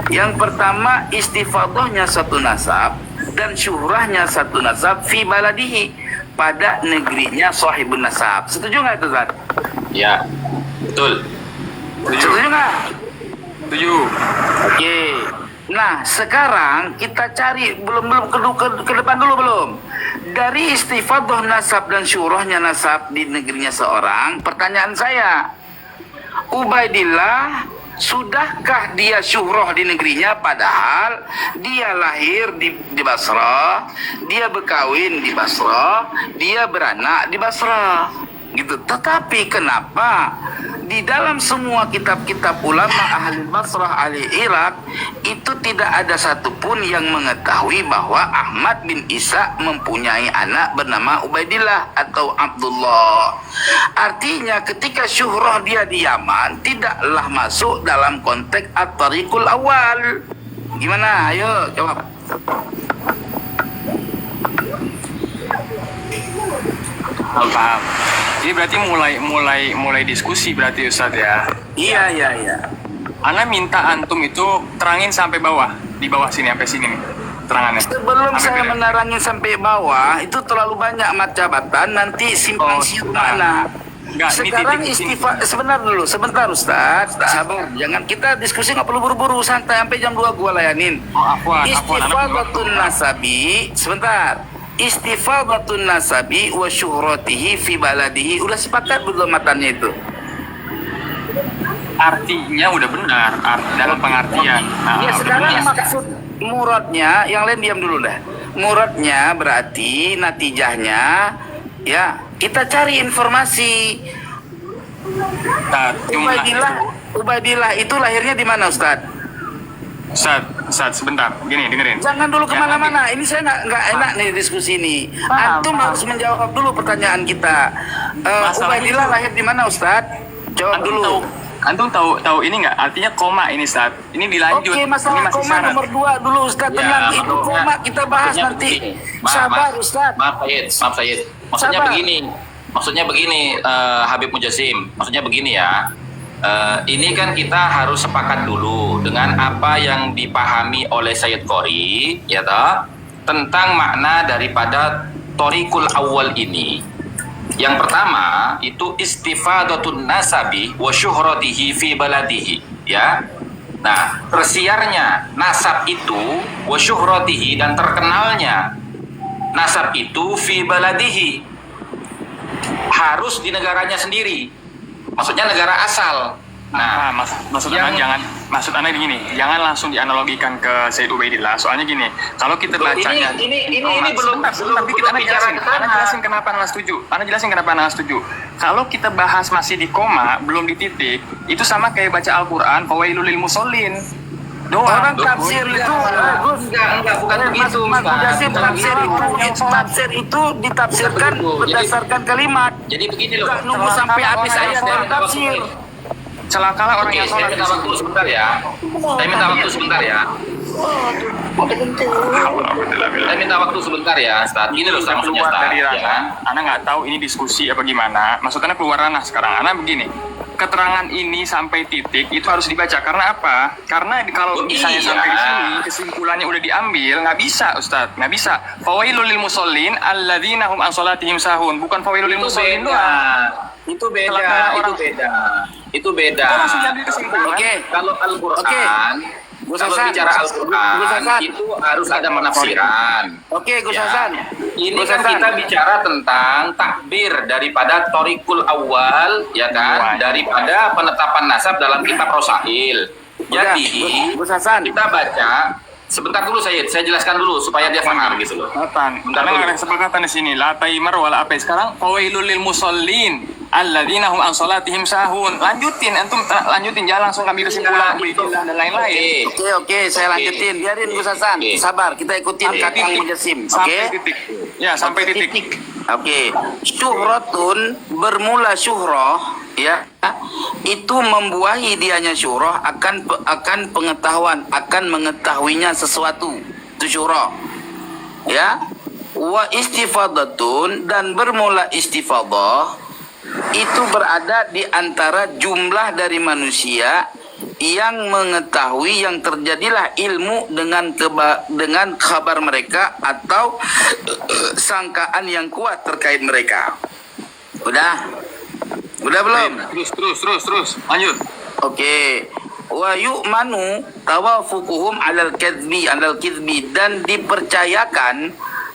Yang pertama, istifadahnya satu nasab dan syuhrahnya satu nasab fi baladihi, pada negerinya sahibun nasab. Setuju nggak itu, Zat? Ya, betul. Setuju nggak? Setuju. Oke. Nah, sekarang kita cari belum ke depan dulu belum. Dari istifadah nasab dan syurahnya nasab di negerinya seorang, pertanyaan saya, Ubaidillah, sudahkah dia syuhrah di negerinya padahal dia lahir di Basrah, dia berkawin di Basrah, dia beranak di Basrah, gitu. Tetapi kenapa di dalam semua kitab-kitab ulama ahli Basrah, ahli Irak, itu tidak ada satupun yang mengetahui bahwa Ahmad bin Isa mempunyai anak bernama Ubaidillah atau Abdullah. Artinya ketika syuhrah dia di Yaman tidaklah masuk dalam konteks at-tariqul awal. Gimana? Ayo jawab. Paham. Jadi berarti mulai diskusi berarti Ustadz ya. Iya. Ana minta antum itu terangin sampai bawah, di bawah sini sampai sini nih terangannya. Sebelum Sampai saya beres. menerangin sampai bawah, itu terlalu banyak macabatan, nanti simpang siur mana. Enggak, ini Sekarang titik sini. sebentar Ustaz, sabar. Jangan kita diskusi, nggak perlu buru-buru, santai sampai jam 2 gua layanin. Oh, afwan. Istifadatun nasabi, sebentar. Istifadatun nasabi wa syuhratihi fi baladihi. Udah sepakat belum matannya itu? Artinya udah benar, dalam pengertian. Ya udah sekarang benar. maksud muradnya, yang lain diam dulu dah. Muradnya berarti natijahnya, ya kita cari informasi. Ustadz, Ubaidillah itu lahirnya di mana, Ustaz? Ustadz, sebentar, gini dengerin. Jangan dulu kemana-mana. Ini saya nggak enak nih diskusi ini. Antum harus menjawab dulu pertanyaan kita. Ubaidillah lahir di mana, Ustaz? Jawab dulu. Antum tahu ini nggak? Artinya koma ini Ustadz. Ini dilanjut. Oke, ini masalah masih koma syarat. nomor 2 dulu, Ustaz. Tenang, itu koma kita bahas Maksudnya nanti. begini. Sabar, Ustaz. Maaf Said. Maksudnya Sabar. begini, Habib Mujassim. Maksudnya begini ya. Ini kan kita harus sepakat dulu dengan apa yang dipahami oleh Sayyid Qori, ya toh, tentang makna daripada Thoriqul Awwal ini. Yang pertama itu istifadatun nasabi wa syuhratihi fi baladihi, ya. Nah, tersiarnya nasab itu wa syuhratihi dan terkenalnya nasab itu fi baladihi, harus di negaranya sendiri. Maksudnya negara asal. Nah, maksud Anda gini, jangan langsung dianalogikan ke Sayyid Ubaidillah. Soalnya gini, kalau kita bacanya ini belum jelasin kenapa Anda setuju. Kalau kita bahas masih di koma, belum di titik, itu sama kayak baca Al-Qur'an, fawailul lil musallin. Orang tafsir itu enggak, bukan begitu. Tafsir itu ditafsirkan berdasarkan kalimat. Jadi begini loh. Nggak nunggu sampai habis ayat orang tafsir. Celakalah orang yang Saya sholat. minta waktu sebentar ya. Saya minta waktu sebentar ya, Ustaz. Gini loh, Ustaz, maksudnya Keluar Ustaz, dari ya ranah. kan? Ana nggak tahu ini diskusi apa gimana. Maksudnya keluar ranah sekarang. Ana begini. Keterangan ini sampai titik itu harus dibaca karena apa? Karena kalau misalnya sampai di sini kesimpulannya udah diambil, nggak bisa Ustadz, nggak bisa. Fawailul lil musallin alladzina hum an salatihim sahun, bukan fawailul lil musallin doang. Itu beda. Kita langsung ambil kesimpulan. Oke. Kalau Al-Qur'an, Gus kalau Hasan. bicara Gus Al-Qur'an Hasan. itu harus ada penafsiran. Oke, Gus Ya. Hasan. Ini Gus kan Hasan. kita bicara tentang takbir daripada Thoriqul Awal, ya kan? Daripada penetapan nasab dalam kitab Rosail. Jadi Gus Hasan. kita baca sebentar dulu saya jelaskan dulu supaya dia paham gitu loh. Karena nggak ada kesepakatan di sini. La taimar wala apa sekarang fawailul lil musallin alladzina hum an salatihim sahun. Lanjutin jangan langsung ambil kesimpulan dan lain-lain. Oke, saya lanjutin. Biarin Gus Hasan. Oke. Sabar, kita ikutin kata Mujassim. Oke. Sampai titik. Ya, sampai titik. Oke. Syuhratun, bermula syuhrah, ya, itu membuahi dianya syuhrah akan pengetahuan, akan mengetahuinya sesuatu. Itu syuhrah. Ya. Wa istifadatun, dan bermula istifadah itu berada di antara jumlah dari manusia yang mengetahui yang terjadilah ilmu dengan kabar mereka atau sangkaan yang kuat terkait mereka. Udah belum? Terus. Lanjut. Oke. Wa yu'manu tawafuquhum 'alal kidbi dan dipercayakan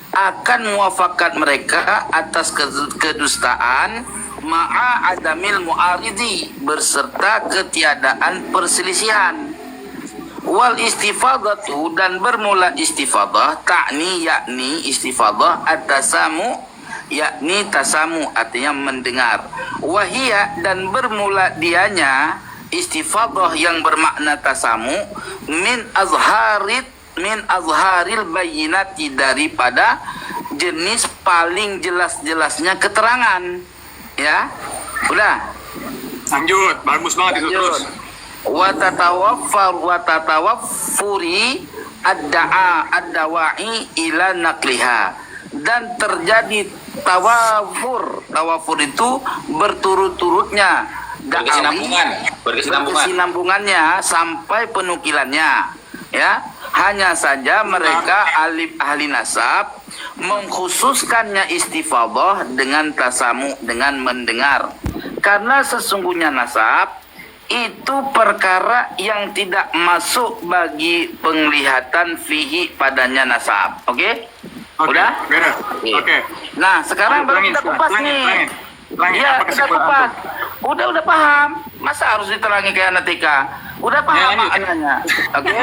akan muafakat mereka atas kedustaan ma'a adamil mu'aridi beserta ketiadaan perselisihan. Wal istifadatu dan bermula istifadah yakni istifadah at-tasamu yakni tasamu artinya mendengar. Wahia dan bermula dianya istifadah yang bermakna tasamu min azharil bayinati daripada jenis paling jelas-jelasnya keterangan. Ya, udah. Lanjut, bagus banget itu terus. Wa tatawaffuri ad-dawa'i ila naqliha dan terjadi tawafur itu berturut-turutnya berkesinambungannya sampai penukilannya, ya. Hanya saja mereka ahli nasab mengkhususkannya istifadah dengan tasamu, dengan mendengar, karena sesungguhnya nasab itu perkara yang tidak masuk bagi penglihatan fihi padanya nasab. Oke? Udah? Oke. Nah, sekarang baru kita kupas nih. Iya, kita kupas. Udah paham. Masa harus diterangi kayak anak TK? Udah paham maknanya. Oke?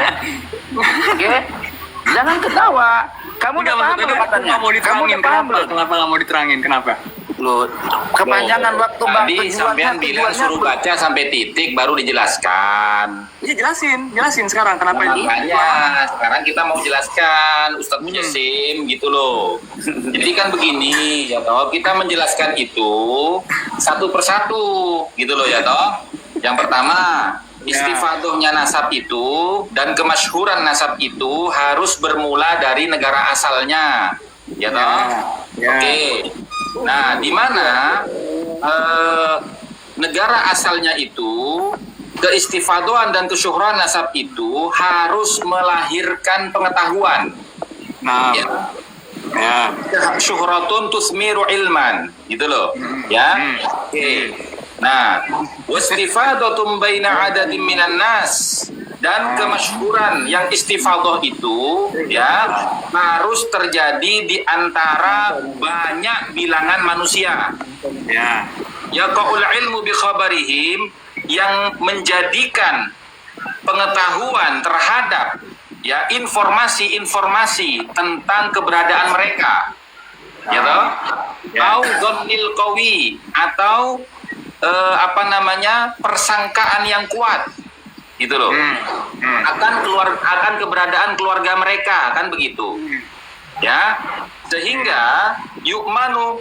Jangan ketawa. Kamu udah paham katanya. Kamu udah paham belum? Kenapa nggak mau diterangin? Kenapa? Loh, kepanjangan waktu bang Tadi sampean bilang suruh baca sampai titik baru dijelaskan. Iya, jelasin sekarang kenapa itu. Makanya sekarang kita mau jelaskan Ustadz Mujasim gitu loh. Jadi kan begini ya toh, kita menjelaskan itu satu persatu gitu loh ya toh. Yang pertama, istifadahnya nasab itu dan kemasyhuran nasab itu harus bermula dari negara asalnya ya toh. Oke. Nah, di mana negara asalnya itu, keistifadohan dan kesyuhran nasab itu harus melahirkan pengetahuan. Nah, ya. Syuhratun tusmiru ilman, gitu loh. Ya. Oke. Nah, wastifadatun baina adadim minan nas. Dan kemasyhuran yang istifadah itu ya harus terjadi di antara banyak bilangan manusia. Ya. Yaqaul ilmu bi khabarihim yang menjadikan pengetahuan terhadap ya informasi-informasi tentang keberadaan mereka. Ya toh? Au dhannil qawi atau persangkaan yang kuat. Gitu loh. Akan keberadaan keluarga mereka, kan begitu. Ya. Sehingga yu'manu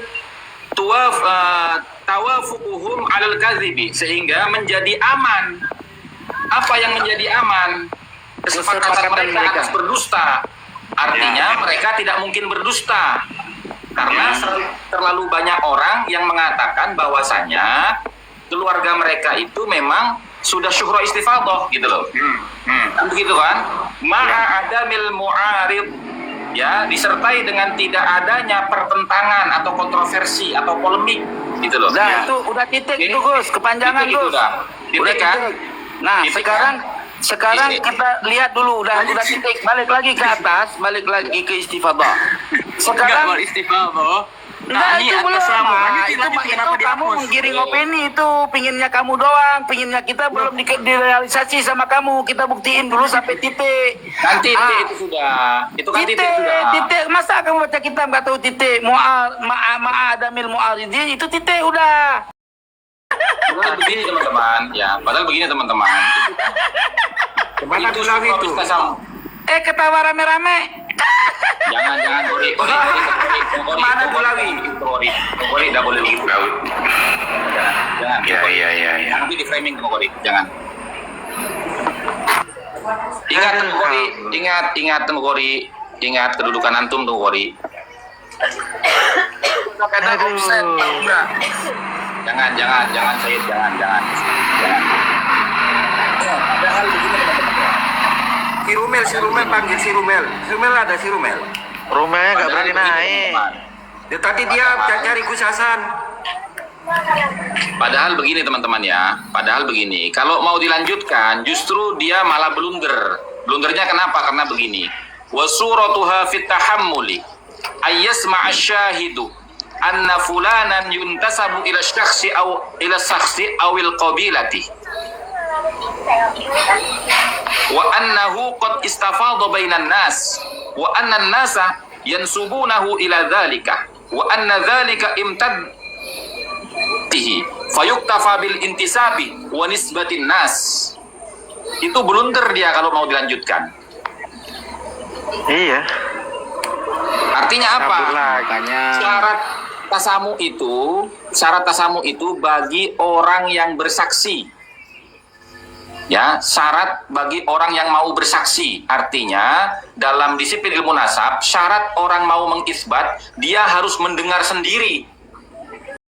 tawafuquhum 'alal kadhibi, sehingga menjadi aman. Apa yang menjadi aman? Kesepakatan mereka atas berdusta. Artinya mereka tidak mungkin berdusta. Karena terlalu banyak orang yang mengatakan bahwasanya keluarga mereka itu memang sudah syuhra istifadah gitu loh. Kan begitu kan? Ma'a adamil mu'arid ya, disertai dengan tidak adanya pertentangan atau kontroversi atau polemik gitu loh. Nah, itu udah titik itu Gus, kepanjangan Gus. Titik kan? Nah, sekarang kita lihat dulu udah titik, balik lagi ke atas, balik lagi ke istifadah. Sekarang istifadah. Nah, itu belum lama. Itu kamu menggiring opini itu, pinginnya kamu doang, pinginnya kita belum direalisasi sama kamu. Kita buktiin dulu sampai titik. Kan titik itu sudah. Itu kan titik sudah. Titik. Masa kamu baca kitab nggak tahu titik? Ma'adamil mu'aridin itu titik udah. Padahal begini teman-teman, ya. Padahal begini teman-teman. Kemana Gulawi itu? Ketawa rame-rame. Jangan Gori. Mana Gulawi? Gori tidak boleh begitu. Jangan. Ya. Nanti di framing Gori. Jangan. Ingat Gori. Ingat Gori. Ingat kedudukan antum Gori. Kata offset, tahu nggak? Jangan Said, jangan. Padahal begini teman-teman ya. Si Rumel panggil si Rumel. Ada si Rumel. Rumahnya nggak Padahal berani begini, naik. teman-teman. Ya, tadi dia cari Gus Hasan. Padahal begini teman-teman ya. Padahal begini. Kalau mau dilanjutkan, justru dia malah blunder. Blundernya kenapa? Karena begini. Wa suratuha fit tahammuli ayyasma'a syahidu anna fulanan yuntasabu ila syakhsi awil qabilati wa annahu qad istafadha bainan nas wa anna an-nasa yansubunahu ila dhalika wa anna dhalika imtadtihi fayuktafa bil intisabi wa nisbatin nas. Itu blunder dia kalau mau dilanjutkan. Iya. Artinya apa? Kabur lagi. Syarat tasamu itu bagi orang yang bersaksi. Ya, syarat bagi orang yang mau bersaksi. Artinya dalam disiplin ilmu nasab, syarat orang mau mengisbat, dia harus mendengar sendiri